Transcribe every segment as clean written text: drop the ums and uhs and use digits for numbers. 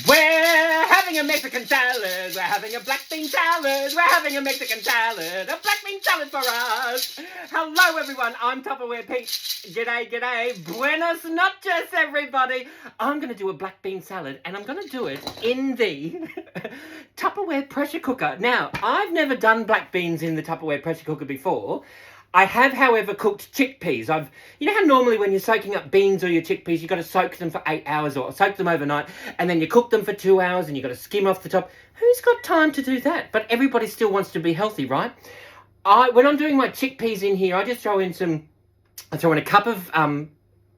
We're having a Mexican salad. We're having a black bean salad. We're having a Mexican salad. A black bean salad for us. Hello, everyone. I'm Tupperware Pete. G'day, g'day. Buenos noches, everybody. I'm going to do a black bean salad, and I'm going to do it in the Tupperware pressure cooker. Now, I've never done black beans in the Tupperware pressure cooker before. I have, however, cooked chickpeas. You know how normally when you're soaking up beans or your chickpeas, you've got to soak them for 8 hours or soak them overnight, and then you cook them for 2 hours and you've got to skim off the top. Who's got time to do that? But everybody still wants to be healthy, right? When I'm doing my chickpeas in here, I just throw in a cup of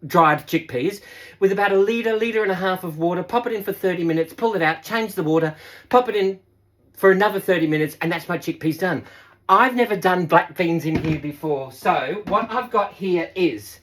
dried chickpeas with about a litre and a half of water, pop it in for 30 minutes, pull it out, change the water, pop it in for another 30 minutes, and that's my chickpeas done. I've never done black beans in here before, so what I've got here is,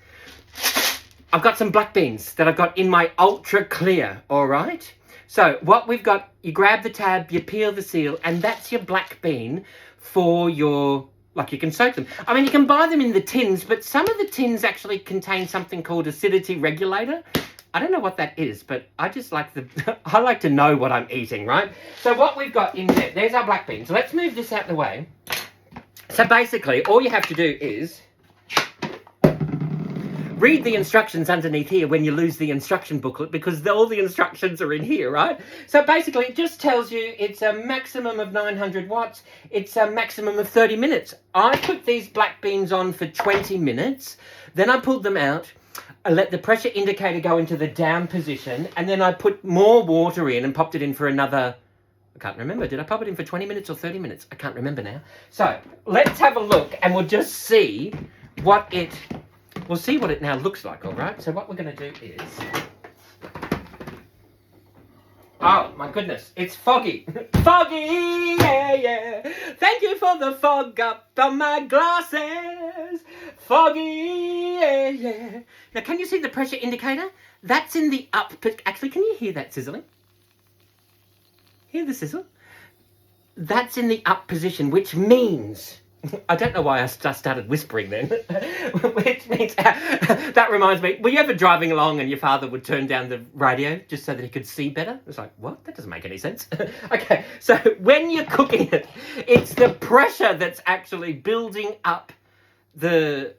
I've got some black beans that I've got in my ultra clear, all right? So what we've got, you grab the tab, you peel the seal, and that's your black bean for your, like you can soak them. I mean, you can buy them in the tins, but some of the tins actually contain something called acidity regulator. I don't know what that is, but I just like I like to know what I'm eating, right? So what we've got in there's our black beans. So let's move this out the way. So basically, all you have to do is read the instructions underneath here when you lose the instruction booklet, because all the instructions are in here, right? So basically, it just tells you it's a maximum of 900 watts. It's a maximum of 30 minutes. I put these black beans on for 20 minutes. Then I pulled them out. I let the pressure indicator go into the down position. And then I put more water in and popped it in for another... I can't remember. Did I pop it in for 20 minutes or 30 minutes? I can't remember now. So let's have a look and we'll just see what it now looks like, all right? So what we're going to do is... Oh, my goodness. It's foggy. Foggy, yeah, yeah. Thank you for the fog up on my glasses. Foggy, yeah, yeah. Now, can you see the pressure indicator? That's in the up... Actually, can you hear that sizzling? Hear the sizzle? That's in the up position, which means... I don't know why I started whispering then. Which means... that reminds me, were you ever driving along and your father would turn down the radio just so that he could see better? It's like, what? That doesn't make any sense. Okay, so when you're cooking it, it's the pressure that's actually building up the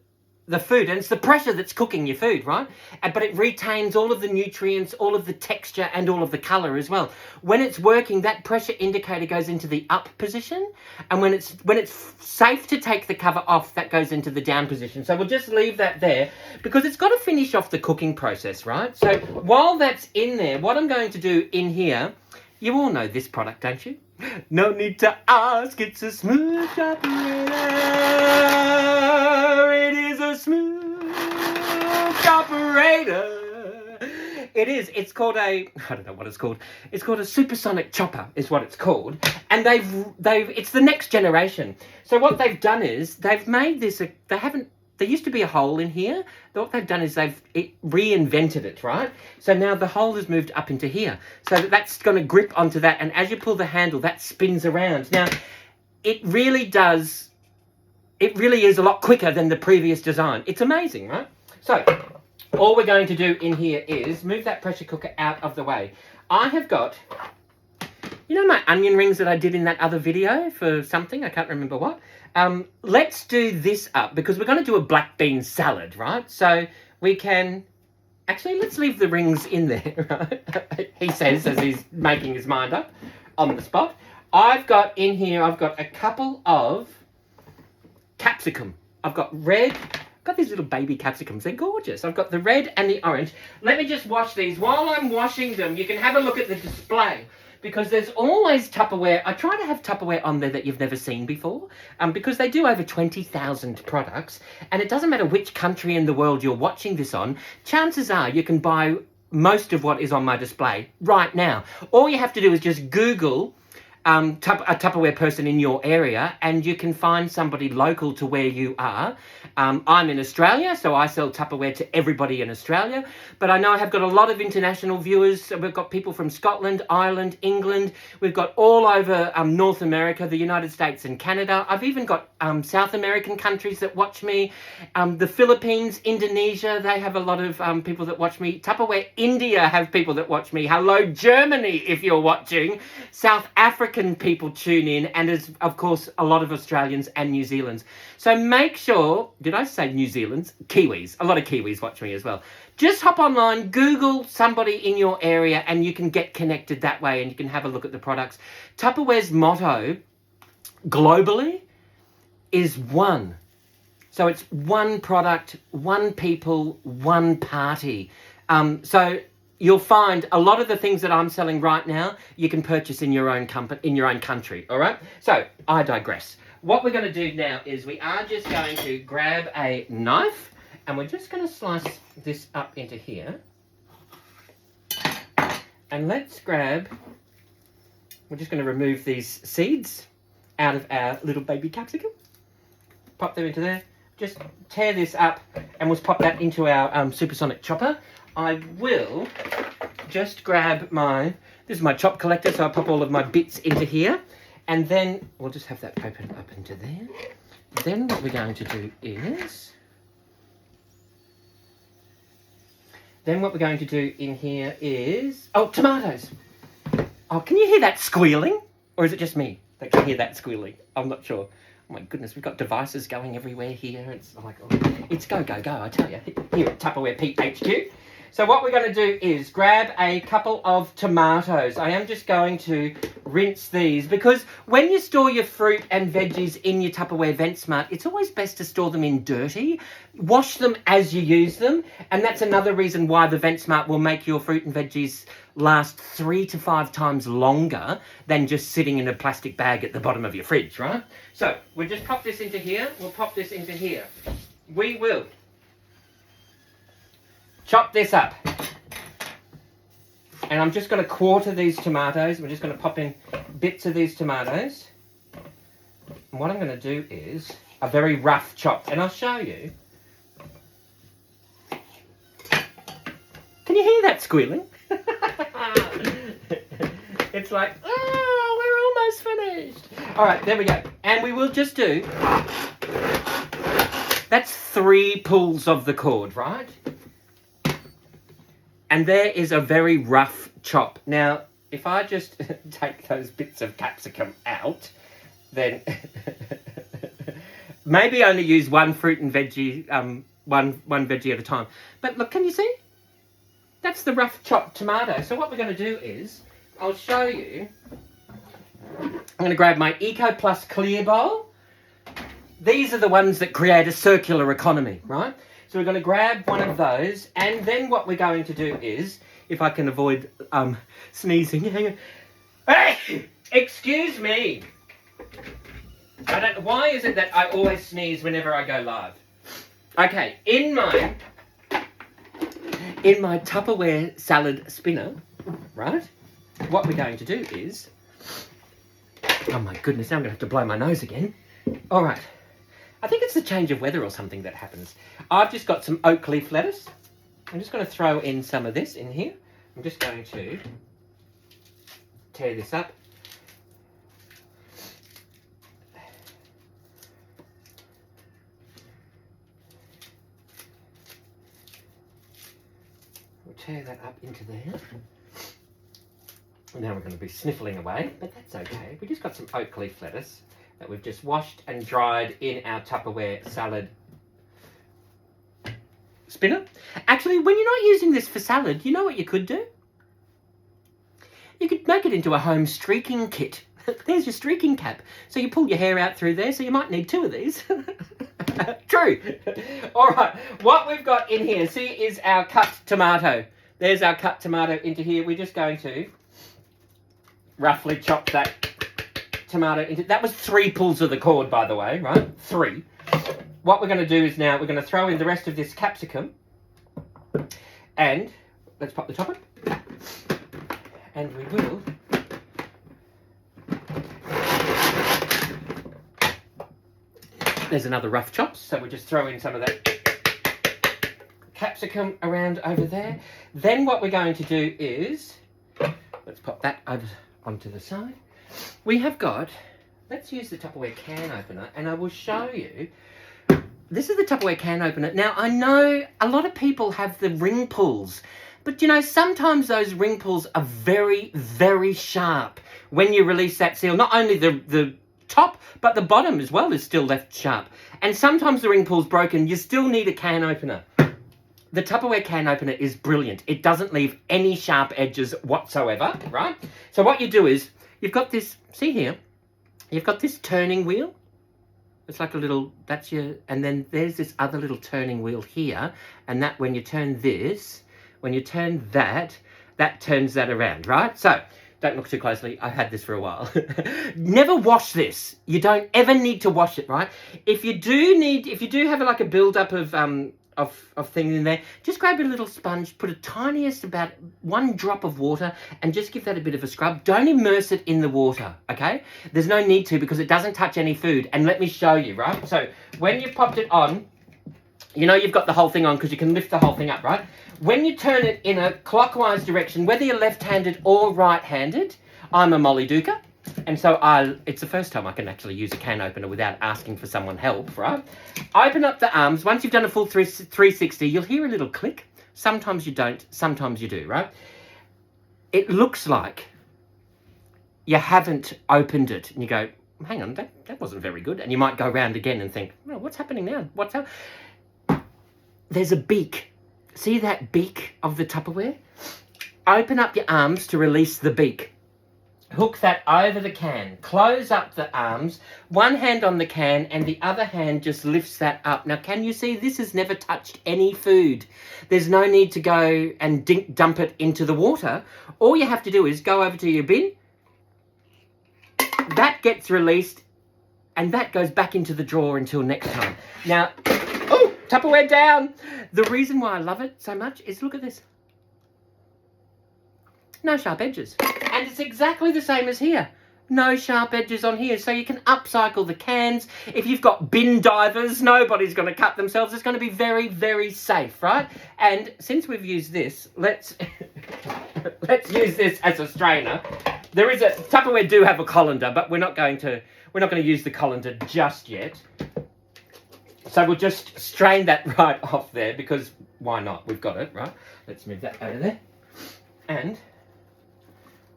food, and it's the pressure that's cooking your food, right? But it retains all of the nutrients, all of the texture, and all of the color as well. When it's working, that pressure indicator goes into the up position, and when it's safe to take the cover off, that goes into the down position. So we'll just leave that there because it's got to finish off the cooking process, right? So while that's in there, what I'm going to do in here, you all know this product, don't you? No need to ask, it's a smooth operator. It is a smooth operator. It is. It's called I don't know what it's called. It's called a supersonic chopper is what it's called. And it's the next generation. So what they've done is they've made this, there used to be a hole in here. What they've done is they've reinvented it, right? So now the hole has moved up into here. So that's going to grip onto that. And as you pull the handle, that spins around. Now, it really is a lot quicker than the previous design. It's amazing, right? So all we're going to do in here is move that pressure cooker out of the way. I have got... You know my onion rings that I did in that other video for something? I can't remember what. Let's do this up because we're going to do a black bean salad, right? So we can... Actually, let's leave the rings in there, right? He says as he's making his mind up on the spot. I've got a couple of capsicum. I've got red... Got these little baby capsicums. They're gorgeous. I've got the red and the orange. Let me just wash these. While I'm washing them, you can have a look at the display. Because there's always Tupperware. I try to have Tupperware on there that you've never seen before. Because they do over 20,000 products. And it doesn't matter which country in the world you're watching this on. Chances are you can buy most of what is on my display right now. All you have to do is just Google a Tupperware person in your area, and you can find somebody local to where you are. I'm in Australia, so I sell Tupperware to everybody in Australia, but I know I have got a lot of international viewers. So we've got people from Scotland, Ireland, England. We've got all over North America, the United States and Canada. I've even got South American countries that watch me. The Philippines, Indonesia, they have a lot of people that watch me. Tupperware India have people that watch me. Hello, Germany, if you're watching. South African people tune in, and as of course a lot of Australians and New Zealanders. So make sure, did I say New Zealanders? Kiwis, a lot of Kiwis watch me as well. Just hop online, Google somebody in your area, and you can get connected that way, and you can have a look at the products. Tupperware's motto globally is one. So it's one product, one people, one party. So you'll find a lot of the things that I'm selling right now, you can purchase in your own country, all right? So I digress. What we're going to do now is we are just going to grab a knife, and we're just going to slice this up into here. And let's grab, we're just going to remove these seeds out of our little baby capsicum. Pop them into there. Just tear this up, and we'll pop that into our supersonic chopper. I will just grab this is my chop collector, so I'll pop all of my bits into here. And then we'll just have that open up into there. Then what we're going to do is... in here is... Oh, tomatoes! Oh, can you hear that squealing? Or is it just me that can hear that squealing? I'm not sure. Oh my goodness, we've got devices going everywhere here. It's like, it's go, go, go, I tell you. Here at Tupperware Pete HQ. So what we're going to do is grab a couple of tomatoes. I am just going to rinse these, because when you store your fruit and veggies in your Tupperware VentSmart, it's always best to store them in dirty. Wash them as you use them, and that's another reason why the VentSmart will make your fruit and veggies last 3 to 5 times longer than just sitting in a plastic bag at the bottom of your fridge, right? So we'll just pop this into here. We'll pop this into here. We will chop this up. And I'm just going to quarter these tomatoes. We're just going to pop in bits of these tomatoes. And what I'm going to do is a very rough chop. And I'll show you. Can you hear that squealing? It's like, oh, we're almost finished. All right, there we go. And we will just do, that's 3 pulls of the cord, right? And there is a very rough chop. Now, if I just take those bits of capsicum out, then maybe only use one fruit and veggie, one veggie at a time. But look, can you see? That's the rough chopped tomato. So what we're going to do is, I'll show you. I'm going to grab my Eco Plus clear bowl. These are the ones that create a circular economy, right? So we're going to grab one of those, and then what we're going to do is, if I can avoid sneezing, hang on. Hey! Excuse me! Why is it that I always sneeze whenever I go live? Okay, in my Tupperware salad spinner, right, what we're going to do is, oh my goodness, now I'm going to have to blow my nose again. All right. I think it's the change of weather or something that happens. I've just got some oak leaf lettuce. I'm just going to throw in some of this in here. I'm just going to tear this up. We'll tear that up into there. Now we're going to be sniffling away, but that's okay. We just got some oak leaf lettuce that we've just washed and dried in our Tupperware salad spinner. Actually, when you're not using this for salad, you know what you could do? You could make it into a home streaking kit. There's your streaking cap. So you pull your hair out through there, so you might need 2 of these. True. All right, what we've got in here, see, is our cut tomato. There's our cut tomato into here. We're just going to roughly chop that tomato into, that was 3 pulls of the cord, by the way, right? 3. What we're going to do is now we're going to throw in the rest of this capsicum, and let's pop the top on, and we will There's another rough chops, so we'll just throw in some of that capsicum around over there. Then what we're going to do is, let's pop that over onto the side. We have got, let's use the Tupperware can opener, and I will show you. This is the Tupperware can opener. Now, I know a lot of people have the ring pulls, but you know, sometimes those ring pulls are very, very sharp when you release that seal. Not only the top, but the bottom as well is still left sharp. And sometimes the ring pull's broken. You still need a can opener. The Tupperware can opener is brilliant. It doesn't leave any sharp edges whatsoever, right? So what you do is, you've got this, see here, you've got this turning wheel. It's like a little, that's your, and then there's this other little turning wheel here. And that, when you turn this, when you turn that, that turns that around, right? So, don't look too closely. I've had this for a while. Never wash this. You don't ever need to wash it, right? If you do have like a build-up of things in there, just grab a little sponge, put a tiniest, about 1 drop of water, and just give that a bit of a scrub. Don't immerse it in the water, okay? There's no need to, because it doesn't touch any food. And let me show you, right? So when you've popped it on, you know you've got the whole thing on because you can lift the whole thing up, right? When you turn it in a clockwise direction, whether you're left-handed or right-handed, I'm a Molly Duker. And so it's the first time I can actually use a can opener without asking for someone help, right? Open up the arms. Once you've done a full 360, you'll hear a little click. Sometimes you don't, sometimes you do, right? It looks like you haven't opened it. And you go, hang on, that wasn't very good. And you might go around again and think, oh, what's happening now? What's up? There's a beak. See that beak of the Tupperware? Open up your arms to release the beak. Hook that over the can. Close up the arms. One hand on the can and the other hand just lifts that up. Now, can you see this has never touched any food? There's no need to go and dump it into the water. All you have to do is go over to your bin. That gets released and that goes back into the drawer until next time. Now, oh, Tupperware down. The reason why I love it so much is look at this. No sharp edges. And it's exactly the same as here. No sharp edges on here. So you can upcycle the cans. If you've got bin divers, nobody's going to cut themselves. It's going to be very, very safe, right? And since we've used this, let's use this as a strainer. There is Tupperware do have a colander, but we're not going to use the colander just yet. So we'll just strain that right off there because why not? We've got it, right? Let's move that over there. And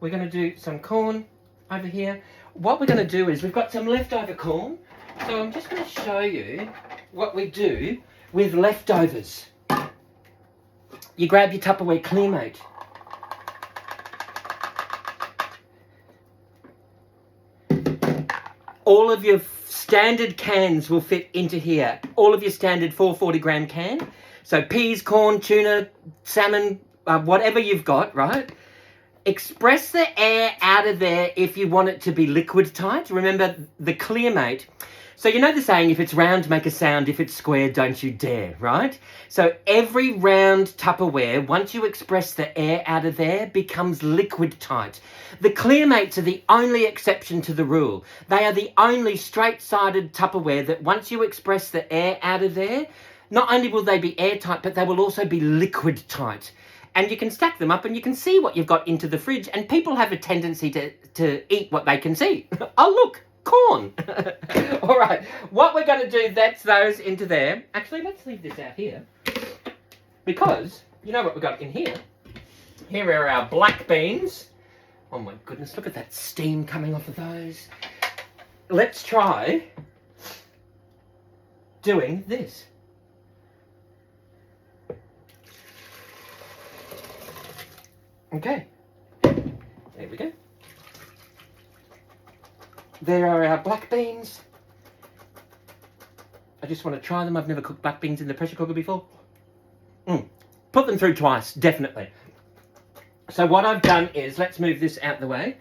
we're going to do some corn over here. What we're going to do is we've got some leftover corn. So I'm just going to show you what we do with leftovers. You grab your Tupperware Clearmate. All of your standard cans will fit into here. All of your standard 440 gram can. So peas, corn, tuna, salmon, whatever you've got, right? Express the air out of there if you want it to be liquid tight. Remember the Clearmate. So you know the saying, if it's round, make a sound. If it's square, don't you dare, right? So every round Tupperware, once you express the air out of there, becomes liquid tight. The Clearmates are the only exception to the rule. They are the only straight-sided Tupperware that once you express the air out of there, not only will they be airtight, but they will also be liquid tight. And you can stack them up and you can see what you've got into the fridge. And people have a tendency to eat what they can see. Oh, look, corn. All right, what we're going to do, that's those into there. Actually, let's leave this out here. Because, you know what we've got in here? Here are our black beans. Oh my goodness, look at that steam coming off of those. Let's try doing this. Okay, there we go. There are our black beans. I just want to try them. I've never cooked black beans in the pressure cooker before. Put them through twice, definitely. So what I've done is, let's move this out the way.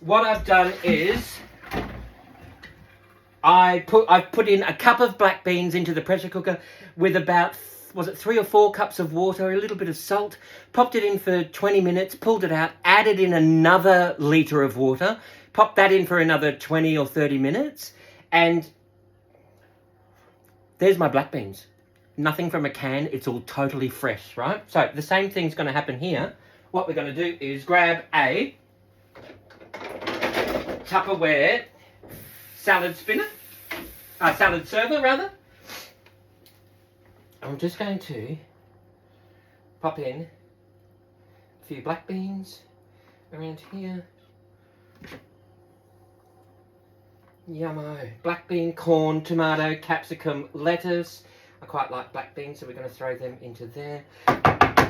What I've done is, I've put in a cup of black beans into the pressure cooker with about, was it 3 or 4 cups of water, a little bit of salt, popped it in for 20 minutes, pulled it out, added in another litre of water, popped that in for another 20 or 30 minutes, and there's my black beans. Nothing from a can, it's all totally fresh, right? So the same thing's going to happen here. What we're going to do is grab a Tupperware salad server rather. I'm just going to pop in a few black beans around here. Yummo. Black bean, corn, tomato, capsicum, lettuce. I quite like black beans, so we're going to throw them into there.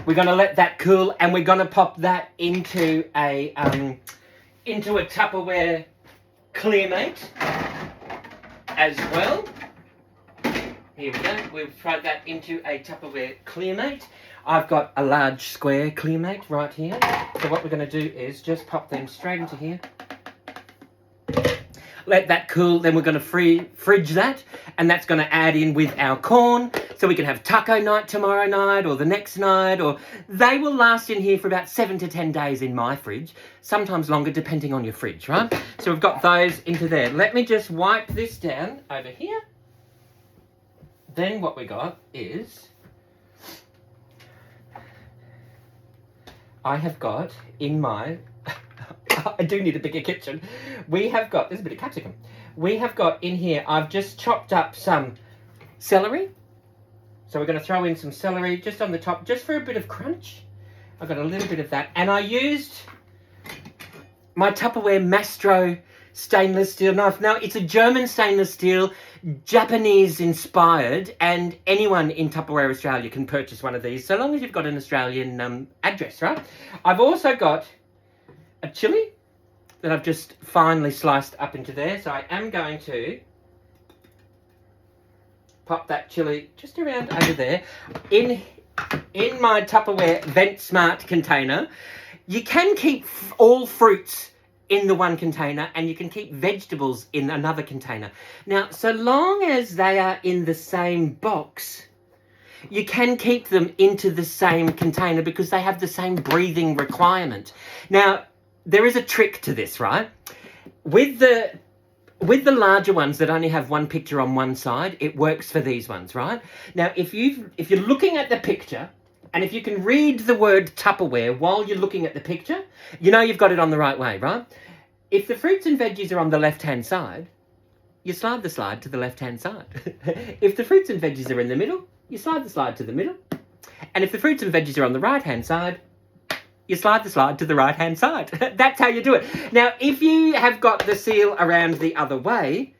We're going to let that cool, and we're going to pop that into a Tupperware Clearmate as well. Here we go. We'll throw that into a Tupperware Clearmate. I've got a large square Clearmate right here. So what we're going to do is just pop them straight into here. Let that cool, then we're going to fridge that, and that's going to add in with our corn, so we can have taco night tomorrow night, or the next night, or they will last in here for about 7 to 10 days in my fridge, sometimes longer depending on your fridge, right? So we've got those into there. Let me just wipe this down over here. Then what we got is, I have got in my, I do need a bigger kitchen. We have got, there's a bit of capsicum. We have got in here, I've just chopped up some celery. So we're going to throw in some celery just on the top, just for a bit of crunch. I've got a little bit of that. And I used my Tupperware Mastro stainless steel knife. Now, it's a German stainless steel, Japanese inspired, and anyone in Tupperware Australia can purchase one of these, so long as you've got an Australian address, right? I've also got a chilli that I've just finely sliced up into there, so I am going to pop that chilli just around over there. In my Tupperware Vent Smart container, you can keep all fruits in the one container, and you can keep vegetables in another container. Now, so long as they are in the same box, you can keep them into the same container because they have the same breathing requirement. Now, there is a trick to this, right? With the larger ones that only have one picture on one side, it works for these ones, right? Now, if you're looking at the picture, and if you can read the word Tupperware while you're looking at the picture, you know you've got it on the right way, right? If the fruits and veggies are on the left-hand side, you slide the slide to the left-hand side. If the fruits and veggies are in the middle, you slide the slide to the middle. And if the fruits and veggies are on the right-hand side, you slide the slide to the right-hand side. That's how you do it. Now, if you have got the seal around the other way,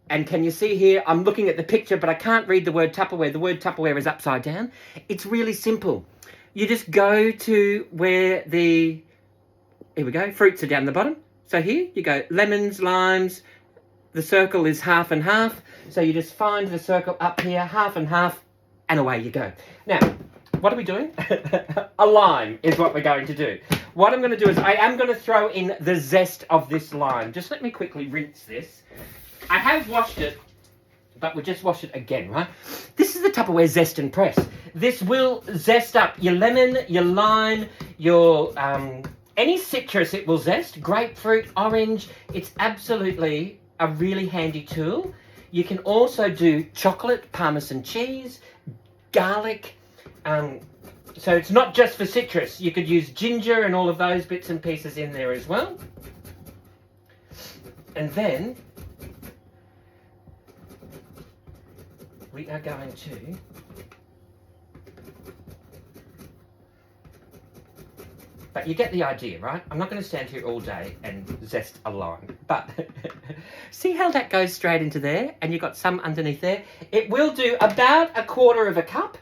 and can you see here, I'm looking at the picture, but I can't read the word Tupperware. The word Tupperware is upside down. It's really simple. You just go to where here we go, fruits are down the bottom. So here you go, lemons, limes, the circle is half and half. So you just find the circle up here, half and half, and away you go. Now, what are we doing? A lime is what we're going to do. What I'm going to do is I am going to throw in the zest of this lime. Just let me quickly rinse this. I have washed it, but we'll just wash it again, right? This is the Tupperware Zest and Press. This will zest up your lemon, your lime, your any citrus it will zest. Grapefruit, orange. It's absolutely a really handy tool. You can also do chocolate, Parmesan cheese, garlic. So it's not just for citrus. You could use ginger and all of those bits and pieces in there as well. And then we are going to but you get the idea, right? I'm not going to stand here all day and zest a lime, but see how that goes straight into there, and you've got some underneath there. It will do about 1/4 cup.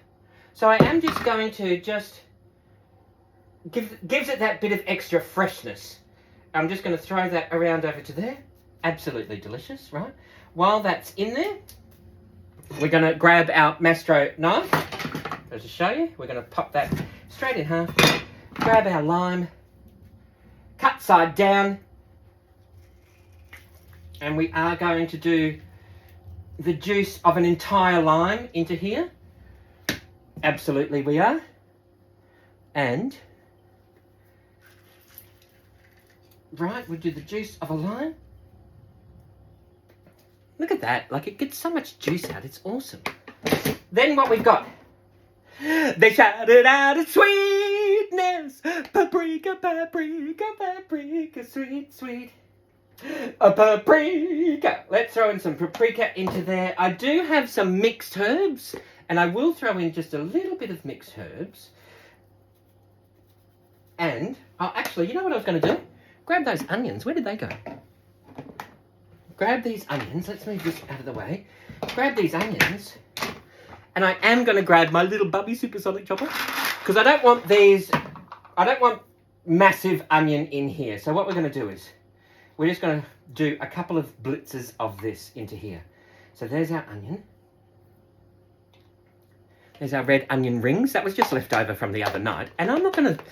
So I am just going to gives it that bit of extra freshness. I'm just going to throw that around over to there. Absolutely delicious, right? While that's in there, we're going to grab our Mastro knife. Just to show you, we're going to pop that straight in half. Grab our lime, cut side down, and we are going to do the juice of an entire lime into here. Absolutely we are. And, right, we do the juice of a lime. Look at that, like it gets so much juice out, it's awesome. Then what we've got? They shouted out a sweetness. Paprika, paprika, paprika, sweet, sweet. A paprika. Let's throw in some paprika into there. I do have some mixed herbs, and I will throw in just a little bit of mixed herbs. And, oh, actually, you know what I was going to do? Grab those onions. Where did they go? Grab these onions. Let's move this out of the way. Grab these onions. And I am going to grab my little bubby supersonic chopper. Because I don't want massive onion in here. So what we're going to do is, we're just going to do a couple of blitzes of this into here. So there's our onion. There's our red onion rings. That was just left over from the other night. And I'm not going to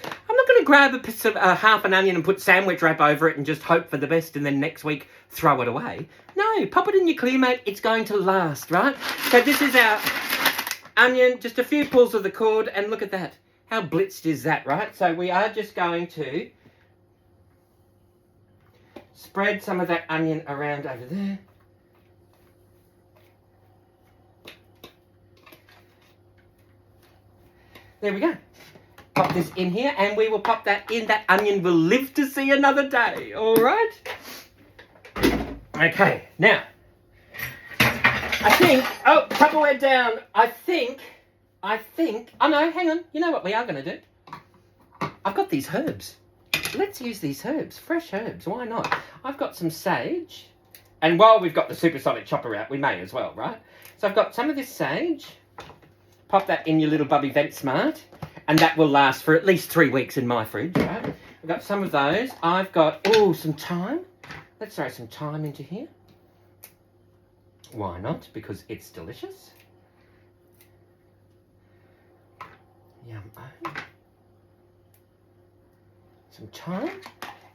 grab a piece of half an onion and put sandwich wrap over it and just hope for the best and then next week throw it away. No, pop it in your Clearmate. It's going to last, right? So this is our onion, just a few pulls of the cord, and look at that. How blitzed is that, right? So we are just going to spread some of that onion around over there. There we go. Pop this in here, and we will pop that in. That onion will live to see another day, all right? Okay, now, I think, oh, Tupperware down. I think, oh no, hang on. You know what we are going to do? I've got these herbs. Let's use these herbs, fresh herbs, why not? I've got some sage, and while we've got the supersonic chopper out, we may as well, right? So I've got some of this sage. Pop that in your little Bubby Vent Smart, and that will last for at least 3 weeks in my fridge, right? I've got some of those. I've got, oh, some thyme. Let's throw some thyme into here. Why not? Because it's delicious. Yum. Some thyme.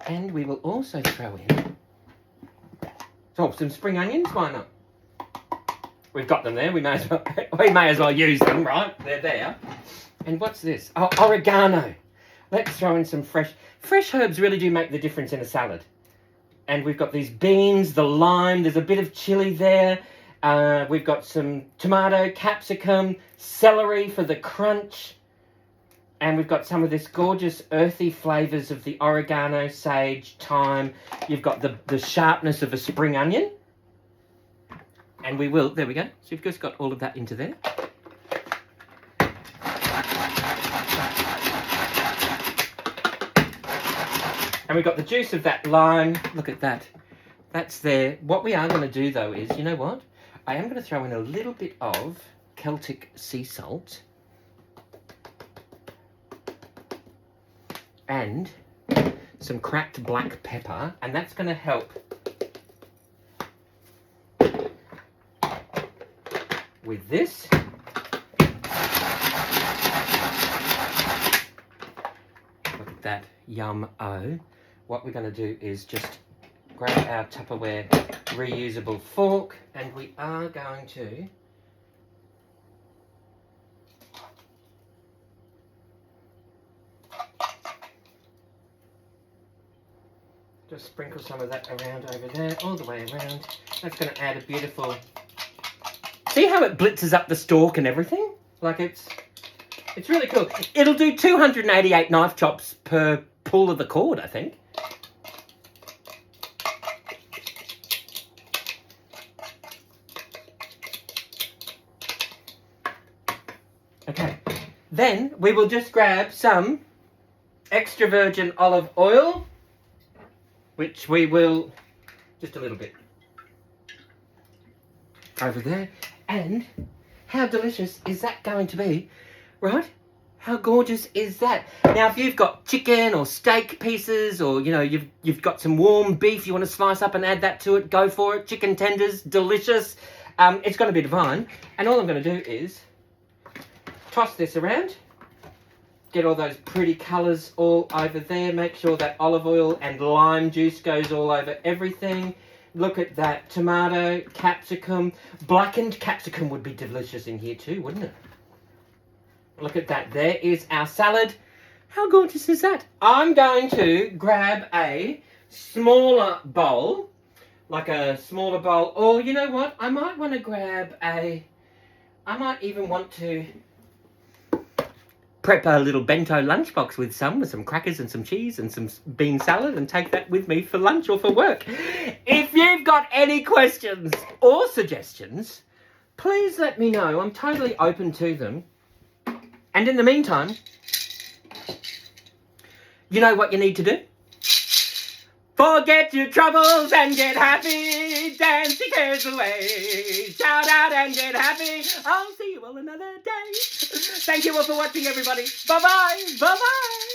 And we will also throw in, oh, some spring onions. Why not? We've got them there. We may as well use them, right? They're there. And what's this? Oh, oregano. Let's throw in some fresh herbs. Really do make the difference in a salad. And we've got these beans, the lime. There's a bit of chili there. We've got some tomato, capsicum, celery for the crunch. And we've got some of this gorgeous earthy flavours of the oregano, sage, thyme. You've got the sharpness of a spring onion. And we will, there we go. So you've just got all of that into there. And we've got the juice of that lime. Look at that. That's there. What we are going to do, though, is, you know what? I am going to throw in a little bit of Celtic sea salt. And some cracked black pepper. And that's going to help with this. Look at that, yum-o. What we're going to do is just grab our Tupperware reusable fork, and we are going to just sprinkle some of that around over there, all the way around. That's going to add a beautiful... See how it blitzes up the stalk and everything? Like it's really cool. It'll do 288 knife chops per pull of the cord, I think. Okay, then we will just grab some extra virgin olive oil, which we will, just a little bit, over there. And how delicious is that going to be, right? How gorgeous is that? Now, if you've got chicken or steak pieces, or, you know, you've got some warm beef you want to slice up and add that to it, go for it. Chicken tenders, delicious. It's going to be divine. And all I'm going to do is toss this around. Get all those pretty colours all over there. Make sure that olive oil and lime juice goes all over everything. Look at that. Tomato, capsicum. Blackened capsicum would be delicious in here too, wouldn't it? Look at that. There is our salad. How gorgeous is that? I'm going to grab a smaller bowl. Like a smaller bowl. Or you know what? I might want to grab a I might even want to prep a little bento lunchbox with some crackers and some cheese and some bean salad and take that with me for lunch or for work. If you've got any questions or suggestions, please let me know. I'm totally open to them. And in the meantime, you know what you need to do? Forget your troubles and get happy. Dance your cares away. Shout out and get happy. I'll see you all another day. Thank you all for watching, everybody. Bye-bye. Bye-bye.